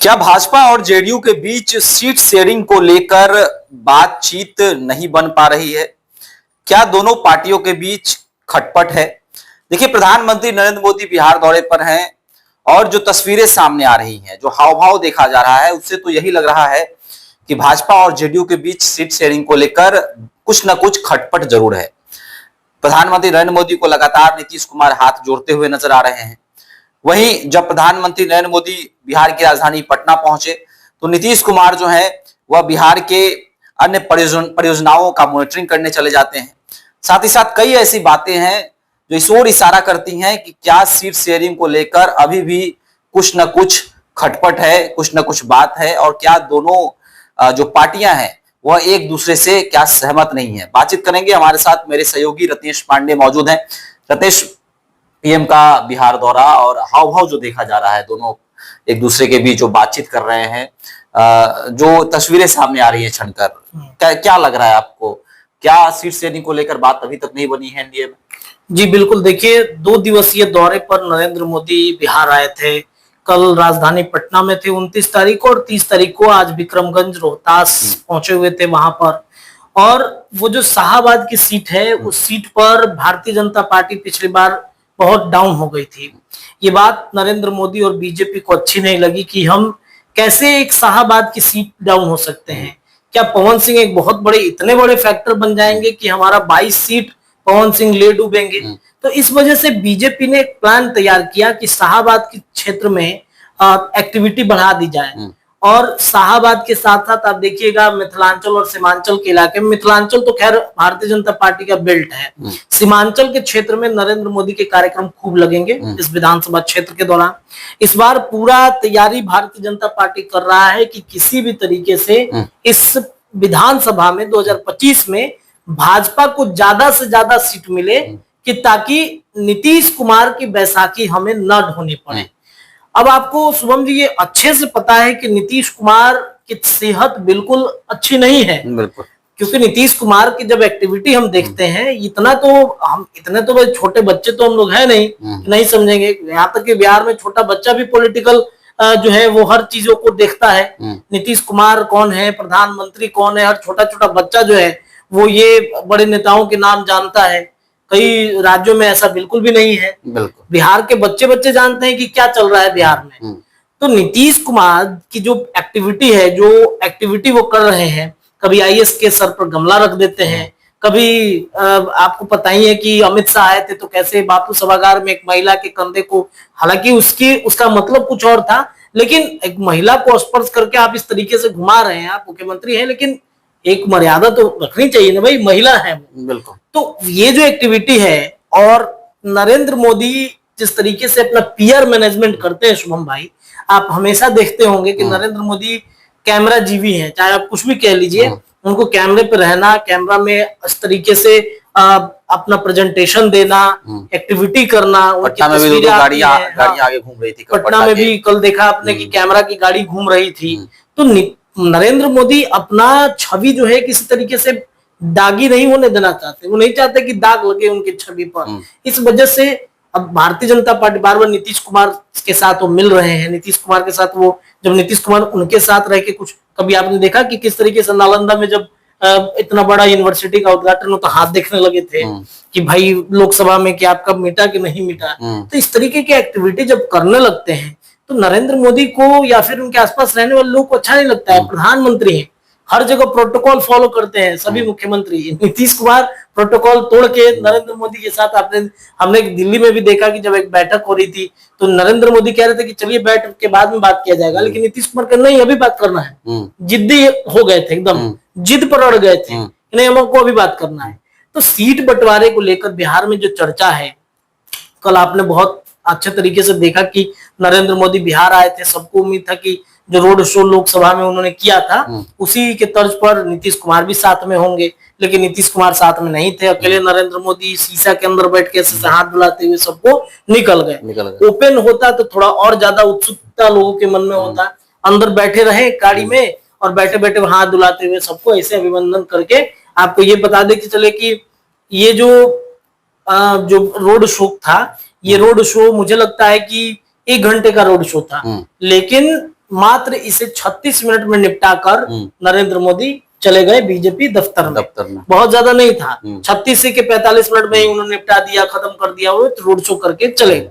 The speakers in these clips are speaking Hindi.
क्या भाजपा और जेडीयू के बीच सीट शेयरिंग को लेकर बातचीत नहीं बन पा रही है? क्या दोनों पार्टियों के बीच खटपट है? देखिए, प्रधानमंत्री नरेंद्र मोदी बिहार दौरे पर हैं और जो तस्वीरें सामने आ रही हैं, जो हाव भाव देखा जा रहा है, उससे तो यही लग रहा है कि भाजपा और जेडीयू के बीच सीट शेयरिंग को लेकर कुछ न कुछ खटपट जरूर है। प्रधानमंत्री नरेंद्र मोदी को लगातार नीतीश कुमार हाथ जोड़ते हुए नजर आ रहे हैं। वहीं जब प्रधानमंत्री नरेंद्र मोदी बिहार की राजधानी पटना पहुंचे तो नीतीश कुमार जो है वह बिहार के अन्य परियोजनाओं का मॉनिटरिंग करने चले जाते हैं। साथ ही साथ कई ऐसी बातें हैं जो इस ओर इशारा करती हैं कि क्या सीट शेयरिंग को लेकर अभी भी कुछ न कुछ खटपट है, कुछ न कुछ बात है, और क्या दोनों जो पार्टियां हैं वह एक दूसरे से क्या सहमत नहीं है। बातचीत करेंगे, हमारे साथ मेरे सहयोगी रत्नेश पांडे मौजूद हैं। रत्नेश, पीएम का बिहार दौरा और हाव भाव जो देखा जा रहा है, दोनों एक दूसरे के बीच जो बातचीत कर रहे हैं, जो तस्वीरें सामने आ रही है छनकर, क्या लग रहा है आपको? क्या सीट शेयरिंग को लेकर बात अभी तक नहीं बनी है एनडीए में? जी बिल्कुल, देखिए 2 दिवसीय दौरे पर नरेंद्र मोदी बिहार आए थे। कल राजधानी पटना में थे 29 तारीख को, और 30 तारीख को आज विक्रमगंज रोहतास पहुंचे हुए थे वहां पर। और वो जो शाहाबाद की सीट है, उस सीट पर भारतीय जनता पार्टी पिछली बार बहुत डाउन हो गई थी। ये बात नरेंद्र मोदी और बीजेपी को अच्छी नहीं लगी कि हम कैसे एक शाहाबाद की सीट डाउन हो सकते हैं। क्या पवन सिंह एक बहुत बड़े, इतने बड़े फैक्टर बन जाएंगे कि हमारा 22 सीट पवन सिंह ले डूबेंगे? तो इस वजह से बीजेपी ने एक प्लान तैयार किया कि शाहाबाद के क्षेत्र में एक्टिविटी बढ़ा दी जाए। और शाहाबाद के साथ साथ आप देखिएगा मिथिलांचल और सीमांचल के इलाके में, मिथिलांचल तो खैर भारतीय जनता पार्टी का बेल्ट है, सीमांचल के क्षेत्र में नरेंद्र मोदी के कार्यक्रम खूब लगेंगे इस विधानसभा क्षेत्र के दौरान। इस बार पूरा तैयारी भारतीय जनता पार्टी कर रहा है कि किसी भी तरीके से इस विधानसभा में 2025 में भाजपा को ज्यादा से ज्यादा सीट मिले, कि ताकि नीतीश कुमार की बैसाखी हमें न ढोनी पड़े। अब आपको शुभम जी ये अच्छे से पता है कि नीतीश कुमार की सेहत बिल्कुल अच्छी नहीं है। बिल्कुल, क्योंकि नीतीश कुमार की जब एक्टिविटी हम देखते हैं, इतने तो भाई छोटे बच्चे तो हम लोग है नहीं समझेंगे। यहाँ तक कि बिहार में छोटा बच्चा भी पॉलिटिकल जो है वो हर चीजों को देखता है। नीतीश कुमार कौन है, प्रधानमंत्री कौन है, हर छोटा छोटा बच्चा जो है वो ये बड़े नेताओं के नाम जानता है। कई राज्यों में ऐसा बिल्कुल भी नहीं है। बिल्कुल, बिहार के बच्चे बच्चे जानते हैं कि क्या चल रहा है बिहार में। तो नीतीश कुमार की जो एक्टिविटी है, जो एक्टिविटी वो कर रहे हैं, कभी आईएएस के सर पर गमला रख देते हैं, कभी आपको पता ही है कि अमित शाह आए थे तो कैसे बापू सभागार में एक महिला के कंधे को, हालांकि उसका मतलब कुछ और था, लेकिन एक महिला को स्पर्श करके आप इस तरीके से घुमा रहे हैं। आप मुख्यमंत्री हैं, लेकिन एक मर्यादा तो रखनी चाहिए ना भाई, महिला है वो। बिल्कुल। तो ये जो एक्टिविटी है, और नरेंद्र मोदी जिस तरीके से अपना पीआर मैनेजमेंट करते हैं शुभम भाई, आप हमेशा देखते होंगे कि नरेंद्र मोदी कैमरा जीवी हैं, चाहे आप कुछ भी कह लीजिए, उनको कैमरे पे रहना, कैमरा में इस तरीके से अपना प्रेजेंटेशन देना, एक्टिविटी करना। पटना में भी गाड़ियां आगे घूम रही थी, पटना में भी कल देखा आपने कि कैमरा की गाड़ी घूम रही थी। तो नरेंद्र मोदी अपना छवि जो है किसी तरीके से दागी नहीं होने देना चाहते। वो नहीं चाहते कि दाग लगे उनकी छवि पर। इस वजह से अब भारतीय जनता पार्टी बार बार नीतीश कुमार के साथ वो मिल रहे हैं। नीतीश कुमार के साथ वो, जब नीतीश कुमार उनके साथ रह के कुछ, कभी आपने देखा कि किस तरीके से नालंदा में जब इतना बड़ा यूनिवर्सिटी का उद्घाटन हो तो हाथ देखने लगे थे कि भाई लोकसभा में कि आपका मिटा कि नहीं मिटा। तो इस तरीके की एक्टिविटी जब करने लगते हैं तो नरेंद्र मोदी को या फिर उनके आसपास रहने वाले लोगों को अच्छा नहीं लगता है। प्रधानमंत्री हैं, हर जगह प्रोटोकॉल फॉलो करते हैं सभी मुख्यमंत्री। नीतीश कुमार प्रोटोकॉल तोड़ के नरेंद्र मोदी के साथ हमने दिल्ली में भी देखा कि जब एक बैठक हो रही थी तो नरेंद्र मोदी कह रहे थे कि चलिए बैठक के बाद में बात किया जाएगा, लेकिन नीतीश कुमार कह नहीं, अभी बात करना है। जिद्दी हो गए थे, एकदम जिद पर अड़ गए थे, नहीं हमको अभी बात करना है। तो सीट बंटवारे को लेकर बिहार में जो चर्चा है, कल आपने बहुत अच्छे तरीके से देखा कि नरेंद्र मोदी बिहार आए थे। सबको उम्मीद था कि जो रोड शो लोकसभा में उन्होंने किया था उसी के तर्ज पर नीतीश कुमार भी साथ में होंगे, लेकिन नीतीश कुमार साथ में नहीं थे। अकेले नरेंद्र मोदी शीशा के अंदर बैठ के ऐसे हाथ बुलाते हुए सबको निकल गए। ओपन होता तो थोड़ा और ज्यादा उत्सुकता लोगों के मन में होता। अंदर बैठे रहे गाड़ी में और बैठे बैठे हाथ बुलाते हुए सबको ऐसे अभिनंदन करके आपको ये बता दे कि चले कि ये जो रोड शो था, ये रोड शो मुझे लगता है कि 1 घंटे का रोड शो था, लेकिन मात्र इसे 36 मिनट में निपटाकर नरेंद्र मोदी चले गए बीजेपी दफ्तर में। बहुत ज्यादा नहीं था, 36 से के 45 मिनट में ही उन्होंने निपटा दिया, खत्म कर दिया, वो रोड शो करके चले गए।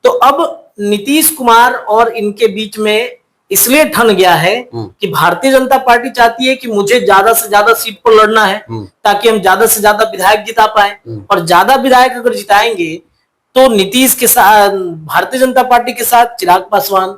तो अब नीतीश कुमार और इनके बीच में इसलिए ठन गया है कि भारतीय जनता पार्टी चाहती है कि मुझे ज्यादा से ज्यादा सीट पर लड़ना है ताकि हम ज्यादा से ज्यादा विधायक जिता पाए, और ज्यादा विधायक अगर जिताएंगे तो नीतीश के साथ, भारतीय जनता पार्टी के साथ चिराग पासवान,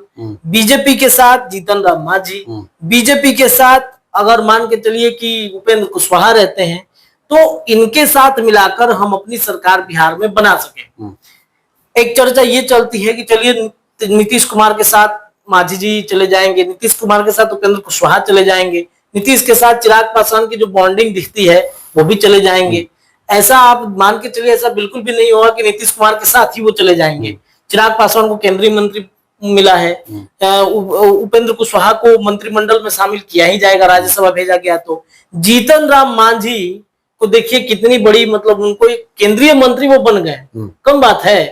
बीजेपी के साथ जीतन राम मांझी, बीजेपी के साथ अगर मान के चलिए कि उपेंद्र कुशवाहा रहते हैं, तो इनके साथ मिलाकर हम अपनी सरकार बिहार में बना सके। एक चर्चा ये चलती है कि चलिए नीतीश कुमार के साथ मांझी जी चले जाएंगे, नीतीश कुमार के साथ उपेंद्र कुशवाहा चले जाएंगे, नीतीश के साथ चिराग पासवान की जो बॉन्डिंग दिखती है वो भी चले जाएंगे। ऐसा आप मान के चलिए, ऐसा बिल्कुल भी नहीं होगा कि नीतीश कुमार के साथ ही वो चले जाएंगे। चिराग पासवान को केंद्रीय मंत्री मिला है, उपेंद्र कुशवाहा को मंत्रिमंडल में शामिल किया ही जाएगा, राज्यसभा भेजा गया। तो जीतन राम मांझी को देखिए कितनी बड़ी, मतलब उनको एक केंद्रीय मंत्री वो बन गए, कम बात है,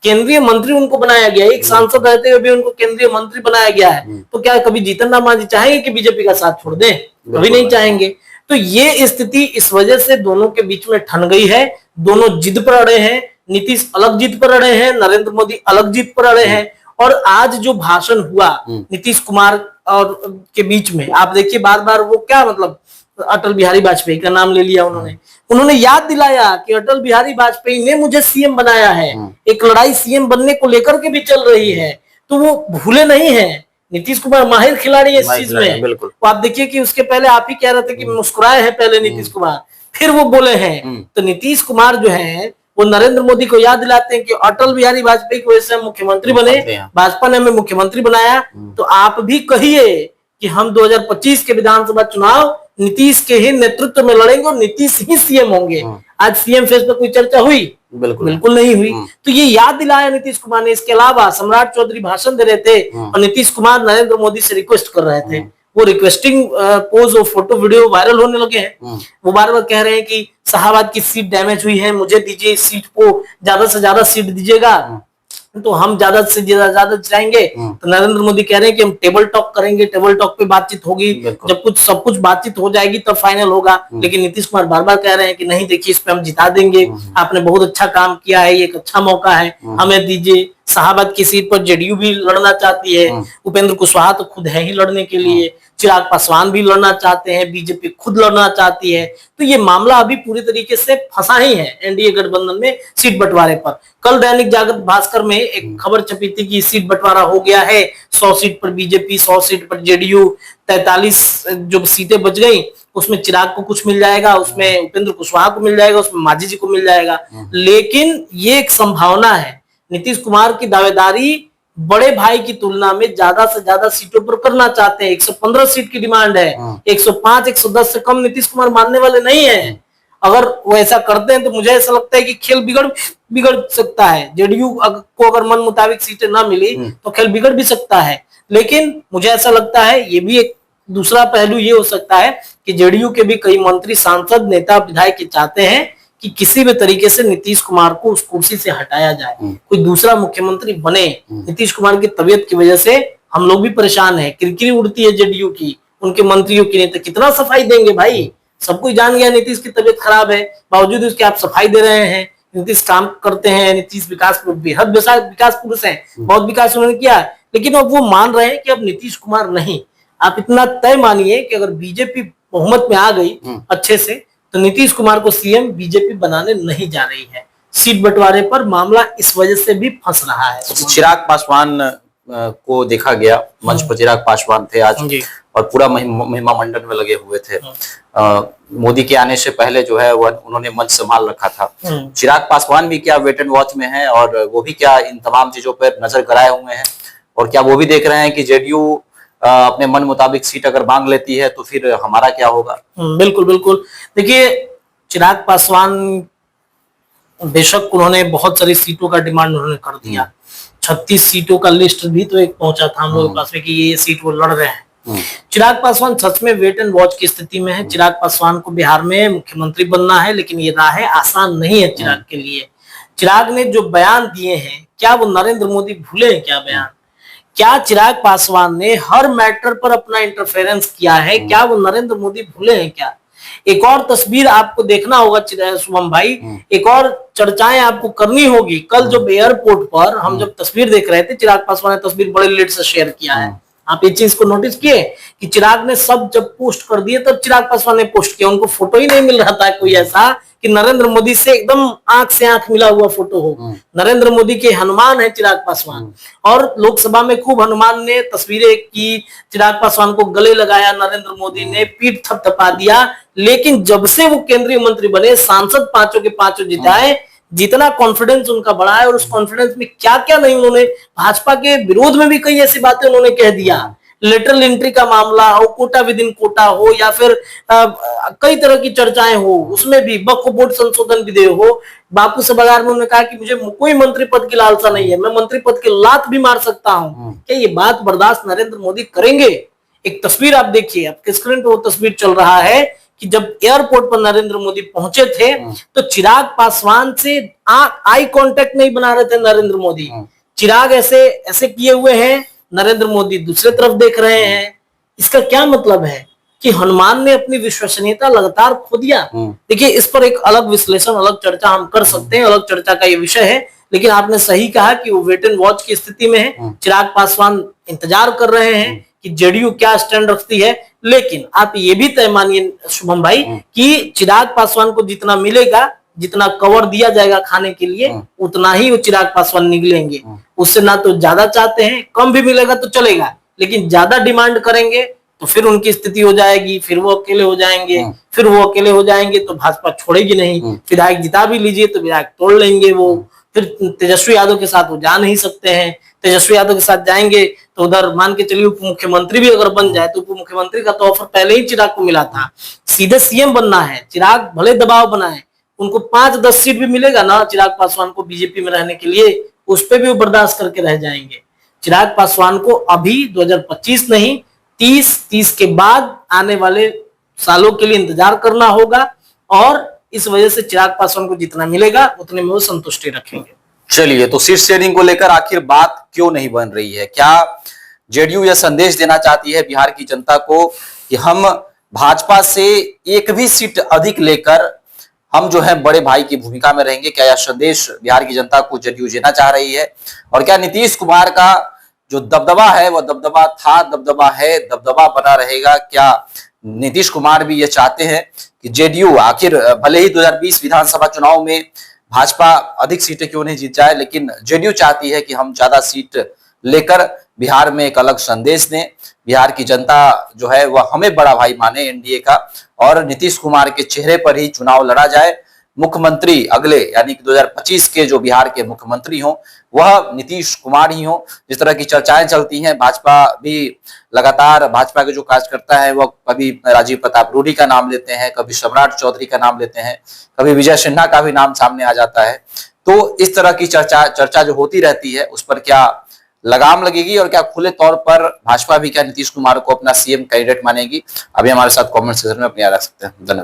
केंद्रीय मंत्री उनको बनाया गया, एक सांसद रहते हुए भी उनको केंद्रीय मंत्री बनाया गया है। तो क्या कभी जीतन राम मांझी चाहेंगे कि बीजेपी का साथ छोड़ दें? कभी नहीं चाहेंगे। तो ये स्थिति इस वजह से दोनों के बीच में ठन गई है, दोनों जिद पर अड़े हैं, नीतीश अलग जिद पर अड़े हैं, नरेंद्र मोदी अलग जिद पर अड़े हैं। और आज जो भाषण हुआ नीतीश कुमार और के बीच में, आप देखिए बार बार वो क्या, मतलब अटल बिहारी वाजपेयी का नाम ले लिया उन्होंने याद दिलाया कि अटल बिहारी वाजपेयी ने मुझे सीएम बनाया है। एक लड़ाई सीएम बनने को लेकर के भी चल रही है, तो वो भूले नहीं है। नीतीश कुमार माहिर खिलाड़ी है इस चीज में। बिल्कुल, आप देखिए कि उसके पहले आप ही कह रहे थे कि मुस्कुराए हैं पहले नीतीश कुमार, फिर वो बोले हैं। तो नीतीश कुमार जो है वो नरेंद्र मोदी को याद दिलाते हैं कि अटल बिहारी वाजपेयी को वैसे मुख्यमंत्री बने, भाजपा ने हमें मुख्यमंत्री बनाया, तो आप भी कहिए कि हम 2025 के विधानसभा चुनाव नीतीश के ही नेतृत्व में लड़ेंगे और नीतीश ही सीएम होंगे। आज सीएम फेस पर कोई चर्चा हुई? बिल्कुल नहीं हुई। तो ये याद दिलाया नीतीश कुमार ने। इसके अलावा सम्राट चौधरी भाषण दे रहे थे और नीतीश कुमार नरेंद्र मोदी से रिक्वेस्ट कर रहे थे। वो रिक्वेस्टिंग पोज और फोटो वीडियो वायरल होने लगे हैं। वो बार बार कह रहे हैं कि शाहाबाद की सीट डैमेज हुई है, मुझे दीजिए इस सीट को, ज्यादा से ज्यादा सीट दीजिएगा तो हम ज्यादा से ज्यादा जाएंगे। तो नरेंद्र मोदी कह रहे हैं कि हम टेबल टॉक करेंगे, टेबल टॉक पे बातचीत होगी, जब कुछ सब कुछ बातचीत हो जाएगी तब फाइनल होगा। लेकिन नीतीश कुमार बार बार कह रहे हैं कि नहीं देखिए, इस पे हम जिता देंगे, आपने बहुत अच्छा काम किया है, ये एक अच्छा मौका है, हमें दीजिए। शाहाबाद की सीट पर जेडीयू भी लड़ना चाहती है, उपेंद्र कुशवाहा तो खुद है ही लड़ने के लिए, चिराग पासवान भी लड़ना चाहते हैं, बीजेपी खुद लड़ना चाहती है। तो ये मामला अभी पूरी तरीके से फंसा ही है एनडीए गठबंधन में सीट बंटवारे पर। कल दैनिक जागरण भास्कर में एक खबर छपी थी कि सीट बंटवारा हो गया है, 100 सीट पर बीजेपी, 100 सीट पर जेडीयू, 43 जो सीटें बच गई उसमें चिराग को कुछ मिल जाएगा, उसमें उपेंद्र कुशवाहा को मिल जाएगा, उसमें मांझी जी को मिल जाएगा। लेकिन ये एक संभावना है, नीतीश कुमार की दावेदारी बड़े भाई की तुलना में ज्यादा से ज्यादा सीटों पर करना चाहते हैं। 115 सीट की डिमांड है, 105 110 से कम नीतीश कुमार मानने वाले नहीं है। अगर वो ऐसा करते हैं तो मुझे ऐसा लगता है कि खेल बिगड़ सकता है। जेडीयू को अगर मन मुताबिक सीटें ना मिली तो खेल बिगड़ भी सकता है। लेकिन मुझे ऐसा लगता है ये भी एक दूसरा पहलू ये हो सकता है कि जेडीयू के भी कई मंत्री, सांसद, नेता, विधायक चाहते हैं कि किसी भी तरीके से नीतीश कुमार को उस कुर्सी से हटाया जाए, कोई दूसरा मुख्यमंत्री बने। नीतीश कुमार की तबीयत की वजह से हम लोग भी परेशान हैं, किरकिरी उड़ती है जेडीयू की, उनके मंत्रियों की। नेता कितना सफाई देंगे भाई, सब कोई जान गया नीतीश की तबीयत खराब है, बावजूद उसके आप सफाई दे रहे हैं। नीतीश काम करते हैं, नीतीश बेहद विकास पुरुष है, बहुत विकास उन्होंने किया। लेकिन अब वो मान रहे हैं कि अब नीतीश कुमार नहीं। आप इतना तय मानिए कि अगर बीजेपी बहुमत में आ गई अच्छे से तो नीतीश कुमार को सीएम बीजेपी बनाने नहीं जा रही है। सीट बंटवारे पर मामला इस वजह से भी फंस रहा है। चिराग पासवान को देखा गया मंच पर, चिराग पासवान थे आज और पूरा महिमा मंडन में लगे हुए थे। मोदी के आने से पहले जो है वो उन्होंने मंच संभाल रखा था। चिराग पासवान भी क्या वेट एंड वॉच में है और वो भी क्या इन तमाम चीजों पर नजर गड़ाए हुए हैं? और क्या वो भी देख रहे हैं कि जेडीयू अपने मन मुताबिक सीट अगर मांग लेती है तो फिर हमारा क्या होगा? बिल्कुल बिल्कुल। देखिए, चिराग पासवान बेशक उन्होंने बहुत सारी सीटों का डिमांड उन्होंने कर दिया। 36 सीटों का लिस्ट भी तो एक पहुंचा था हम लोगों के पास में कि ये सीट वो लड़ रहे हैं। चिराग पासवान सच में वेट एंड वॉच की स्थिति में है। चिराग पासवान को बिहार में मुख्यमंत्री बनना है, लेकिन ये राह आसान नहीं है चिराग के लिए। चिराग ने जो बयान दिए हैं, क्या वो नरेंद्र मोदी भूले हैं क्या बयान? क्या चिराग पासवान ने हर मैटर पर अपना इंटरफेरेंस किया है? क्या वो नरेंद्र मोदी भूले हैं क्या? एक और तस्वीर आपको देखना होगा शुभम भाई, एक और चर्चाएं आपको करनी होगी। कल जब एयरपोर्ट पर हम जब तस्वीर देख रहे थे, चिराग पासवान ने तस्वीर बड़े लेट से शेयर किया है। आप ये चीज को नोटिस किए कि चिराग ने सब जब पोस्ट कर दिए तब चिराग पासवान ने पोस्ट किया। उनको फोटो ही नहीं मिल रहा था कोई ऐसा कि नरेंद्र मोदी से एकदम आंख से आंख मिला हुआ फोटो हो। नरेंद्र मोदी के हनुमान है चिराग पासवान, और लोकसभा में खूब हनुमान ने तस्वीरें की, चिराग पासवान को गले लगाया नरेंद्र मोदी ने, पीठ थपथपा दिया। लेकिन जब से वो केंद्रीय मंत्री बने, सांसद पांचों के पांचों जिताए, जितना कॉन्फिडेंस उनका बढ़ा है, और उस कॉन्फिडेंस में क्या क्या नहीं उन्होंने भाजपा के विरोध में भी कई ऐसी बातें उन्होंने कह दिया। लेटरल एंट्री का मामला हो, कोटा विद इन कोटा हो, या फिर कई तरह की चर्चाएं हो, उसमें भी वक्फ बोर्ड संशोधन विधेयक हो, बापू सभागार में उन्होंने कहा कि मुझे कोई मंत्री पद की लालसा नहीं है, मैं मंत्री पद की लात भी मार सकता हूं। क्या ये बात बर्दाश्त नरेंद्र मोदी करेंगे? एक तस्वीर आप देखिए, आपके स्क्रीन पर वो तस्वीर चल रहा है कि जब एयरपोर्ट पर नरेंद्र मोदी पहुंचे थे तो चिराग पासवान से आई कांटेक्ट नहीं बना रहे थे नरेंद्र मोदी। चिराग ऐसे ऐसे किए हुए हैं, नरेंद्र मोदी दूसरे तरफ देख रहे हैं। इसका क्या मतलब है कि हनुमान ने अपनी विश्वसनीयता लगातार खो दिया। देखिए, इस पर एक अलग विश्लेषण, अलग चर्चा हम कर सकते हैं, अलग चर्चा का ये विषय है। लेकिन आपने सही कहा कि वो वेट एंड वॉच की स्थिति में है। चिराग पासवान इंतजार कर रहे हैं कि जेडीयू क्या स्टैंड रखती है। लेकिन आप ये भी तय मानिए शुभम भाई कि चिराग पासवान को जितना मिलेगा, जितना कवर दिया जाएगा खाने के लिए, उतना ही वो चिराग पासवान निकलेंगे। उससे ना तो ज्यादा चाहते हैं, कम भी मिलेगा तो चलेगा, लेकिन ज्यादा डिमांड करेंगे तो फिर उनकी स्थिति हो जाएगी, फिर वो अकेले हो जाएंगे, फिर वो अकेले हो जाएंगे तो भाजपा छोड़ेगी नहीं। विधायक जिता भी लीजिए तो विधायक तोड़ लेंगे वो। फिर तेजस्वी यादव के साथ वो जा नहीं सकते हैं। तेजस्वी यादव के साथ जाएंगे तो उधर मान के चलिए उप मुख्यमंत्री भी अगर बन जाए तो उप मुख्यमंत्री का तो ऑफर पहले ही चिराग को मिला था। सीधे सीएम बनना है, चिराग भले दबाव बनाए, उनको 5-10 सीट भी मिलेगा ना चिराग पासवान को बीजेपी में रहने के लिए, उस पर भी वो बर्दाश्त करके रह जाएंगे। चिराग पासवान को अभी 2025 नहीं, 30 के बाद आने वाले सालों के लिए इंतजार करना होगा, और इस वजह से चिराग पासवान को जितना मिलेगा उतने में वो संतुष्टि रखेंगे। चलिए, तो सीट शेयरिंग को लेकर आखिर बात क्यों नहीं बन रही है? क्या जेडीयू यह संदेश देना चाहती है बिहार की जनता को कि हम भाजपा से एक भी सीट अधिक लेकर हम जो है बड़े भाई की भूमिका में रहेंगे? क्या यह संदेश बिहार की जनता को जेडीयू देना चाह रही है? और क्या नीतीश कुमार का जो दबदबा है वह दबदबा था, दबदबा है, दबदबा बना रहेगा? क्या नीतीश कुमार भी ये चाहते हैं कि जेडीयू आखिर भले ही 2020 विधानसभा चुनाव में भाजपा अधिक सीटें क्यों नहीं जीत जाए, लेकिन जेडीयू चाहती है कि हम ज्यादा सीट लेकर बिहार में एक अलग संदेश दें, बिहार की जनता जो है वह हमें बड़ा भाई माने एनडीए का, और नीतीश कुमार के चेहरे पर ही चुनाव लड़ा जाए। मुख्यमंत्री अगले यानी कि 2025 के जो बिहार के मुख्यमंत्री हों वह नीतीश कुमार ही हों। जिस तरह की चर्चाएं चलती हैं, भाजपा भी लगातार, भाजपा के जो कार्यकर्ता है वह कभी राजीव प्रताप रूडी का नाम लेते हैं, कभी सम्राट चौधरी का नाम लेते हैं, कभी विजय सिन्हा का भी नाम सामने आ जाता है। तो इस तरह की चर्चा जो होती रहती है उस पर क्या लगाम लगेगी, और क्या खुले तौर पर भाजपा भी क्या नीतीश कुमार को अपना सीएम कैंडिडेट मानेगी? अभी हमारे साथ कमेंट सेक्शन में अपनी राय रख सकते हैं। धन्यवाद।